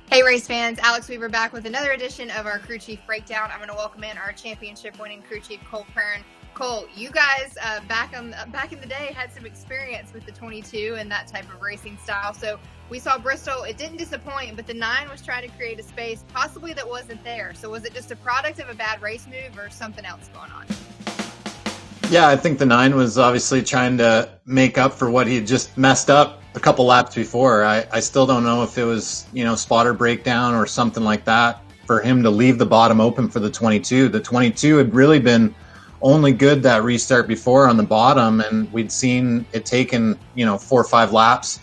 Hey race fans, Alex Weaver back with another edition of our Crew Chief Breakdown. I'm going to welcome in our championship-winning Crew Chief, Cole Pearn. Cole, you guys back in the day had some experience with the 22 and that type of racing style. So we saw Bristol. It didn't disappoint, but the 9 was trying to create a space possibly that wasn't there. So was it just a product of a bad race move or something else going on? Yeah, I think the 9 was obviously trying to make up for what he had just messed up a couple laps before. I still don't know if it was, spotter breakdown or something like that for him to leave the bottom open for the 22. The 22 had really been only good that restart before on the bottom, and we'd seen it taken, 4 or 5 laps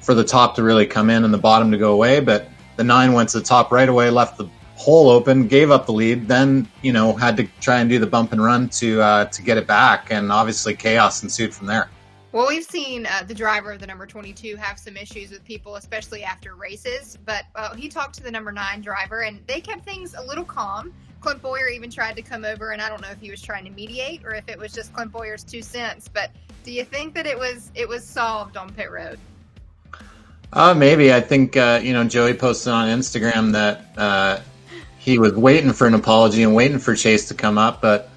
for the top to really come in and the bottom to go away. But the 9 went to the top right away, left the hole open, gave up the lead, then, had to try and do the bump and run to get it back. And obviously chaos ensued from there. Well, we've seen the driver of the number 22 have some issues with people, especially after races. But he talked to the number 9 driver, and they kept things a little calm. Clint Boyer even tried to come over, and I don't know if he was trying to mediate or if it was just Clint Boyer's 2 cents. But do you think that it was solved on pit road? Maybe. I think Joey posted on Instagram that he was waiting for an apology and waiting for Chase to come up. But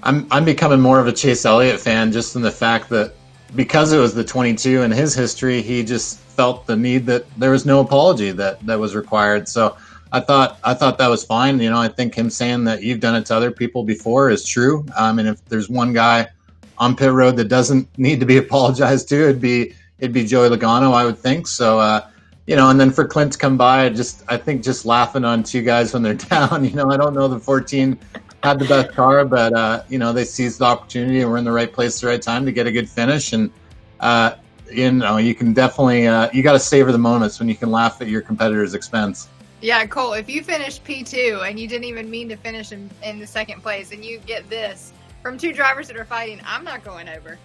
I'm becoming more of a Chase Elliott fan just in the fact that because it was the 22 in his history, he just felt the need that there was no apology that was required. So I thought that was fine. I think him saying that you've done it to other people before is true. And if there's one guy on pit road that doesn't need to be apologized to, it'd be Joey Logano, I would think. So, and then for Clint to come by, I think just laughing on 2 guys when they're down, I don't know the 14 had the best car, but, they seized the opportunity and were in the right place at the right time to get a good finish. And, you can definitely, you got to savor the moments when you can laugh at your competitor's expense. Yeah, Cole, if you finish P2 and you didn't even mean to finish in the second place and you get this from 2 drivers that are fighting, I'm not going over.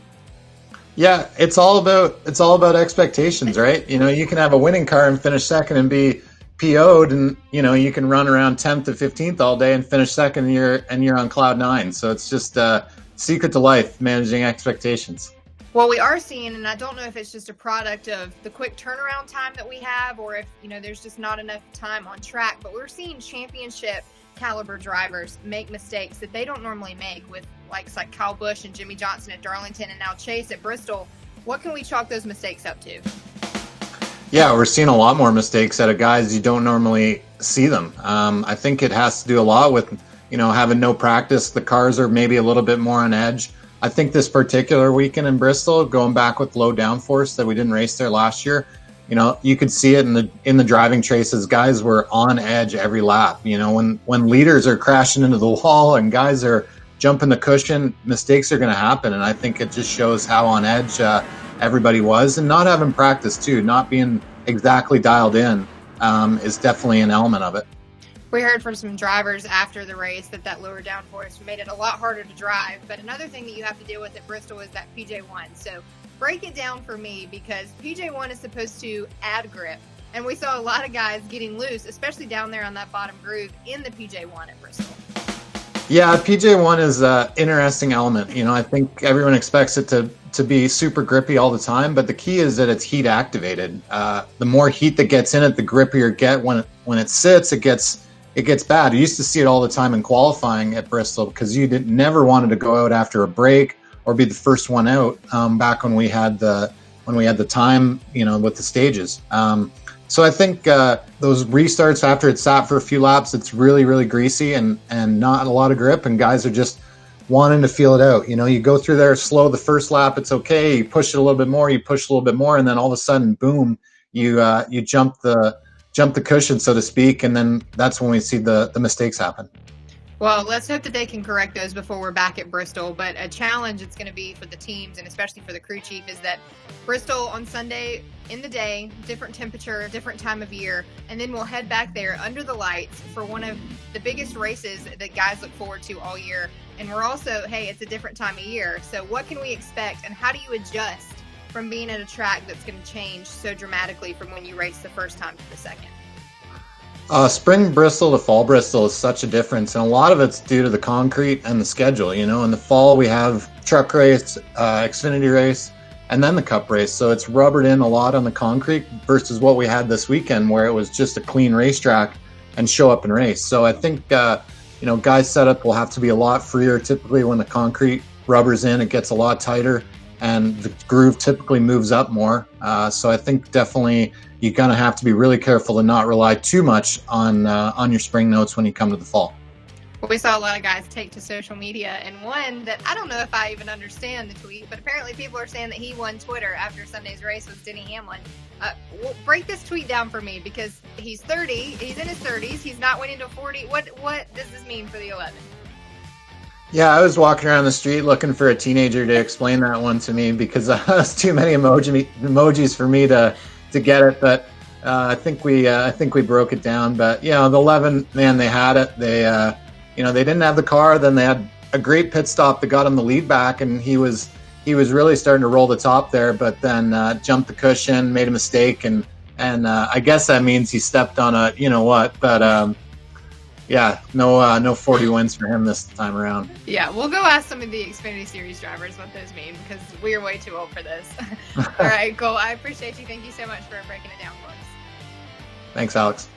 Yeah, it's all about expectations, right? You can have a winning car and finish second and be PO'd, and you can run around 10th to 15th all day and finish second, and you're on cloud 9. So it's just a secret to life, managing expectations. Well, we are seeing, and I don't know if it's just a product of the quick turnaround time that we have, or if there's just not enough time on track. But we're seeing championship caliber drivers make mistakes that they don't normally make with like Kyle Busch and Jimmy Johnson at Darlington and now Chase at Bristol. What can we chalk those mistakes up to? Yeah, we're seeing a lot more mistakes out of guys you don't normally see them. I think it has to do a lot with, having no practice. The cars are maybe a little bit more on edge. I think this particular weekend in Bristol, going back with low downforce that we didn't race there last year, you could see it in the driving traces. Guys were on edge every lap. When leaders are crashing into the wall and guys are jumping the cushion, mistakes are going to happen. And I think it just shows how on edge everybody was, and not having practice too, not being exactly dialed in is definitely an element of it. We heard from some drivers after the race that lower downforce made it a lot harder to drive. But another thing that you have to deal with at Bristol is that PJ1. So break it down for me, because PJ1 is supposed to add grip. And we saw a lot of guys getting loose, especially down there on that bottom groove in the PJ1 at Bristol. Yeah, PJ1 is an interesting element. I think everyone expects it to be super grippy all the time, but the key is that it's heat activated. The more heat that gets in it, the grippier it gets. When it sits, it gets bad. I used to see it all the time in qualifying at Bristol, because you never wanted to go out after a break or be the first one out. Back when we had the time, with the stages. So I think those restarts after it's sat for a few laps, it's really, really greasy and not a lot of grip, and guys are just wanting to feel it out. You go through there slow the first lap, it's okay. You push it a little bit more, and then all of a sudden, boom, you jump the cushion, so to speak, and then that's when we see the mistakes happen. Well, let's hope that they can correct those before we're back at Bristol. But a challenge it's going to be for the teams, and especially for the crew chief, is that Bristol on Sunday in the day, different temperature, different time of year, and then we'll head back there under the lights for one of the biggest races that guys look forward to all year. And we're also, hey, it's a different time of year. So what can we expect, and how do you adjust from being at a track that's going to change so dramatically from when you race the first time to the second? Spring Bristol to fall Bristol is such a difference, and a lot of it's due to the concrete and the schedule. In the fall we have truck race, Xfinity race, and then the Cup race. So it's rubbered in a lot on the concrete versus what we had this weekend, where it was just a clean racetrack and show up and race. So I think guys' setup will have to be a lot freer. Typically, when the concrete rubbers in, it gets a lot tighter, and the groove typically moves up more. So I think definitely you're going to have to be really careful to not rely too much on your spring notes when you come to the fall. We saw a lot of guys take to social media, and one that I don't know if I even understand the tweet, but apparently people are saying that he won Twitter after Sunday's race with Denny Hamlin. Break this tweet down for me, because he's 30, he's in his 30s, he's not winning to 40. What does this mean for the 11? Yeah, I was walking around the street looking for a teenager to explain that one to me, because there's too many emojis for me to get it. But I think we broke it down. But the 11, man, they had it. They didn't have the car. Then they had a great pit stop that got him the lead back, and he was really starting to roll the top there. But then jumped the cushion, made a mistake, and I guess that means he stepped on a what. But no 40 wins for him this time around. Yeah, we'll go ask some of the Xfinity Series drivers what those mean, because we're way too old for this. All right, cool. I appreciate you. Thank you so much for breaking it down for us. Thanks, Alex.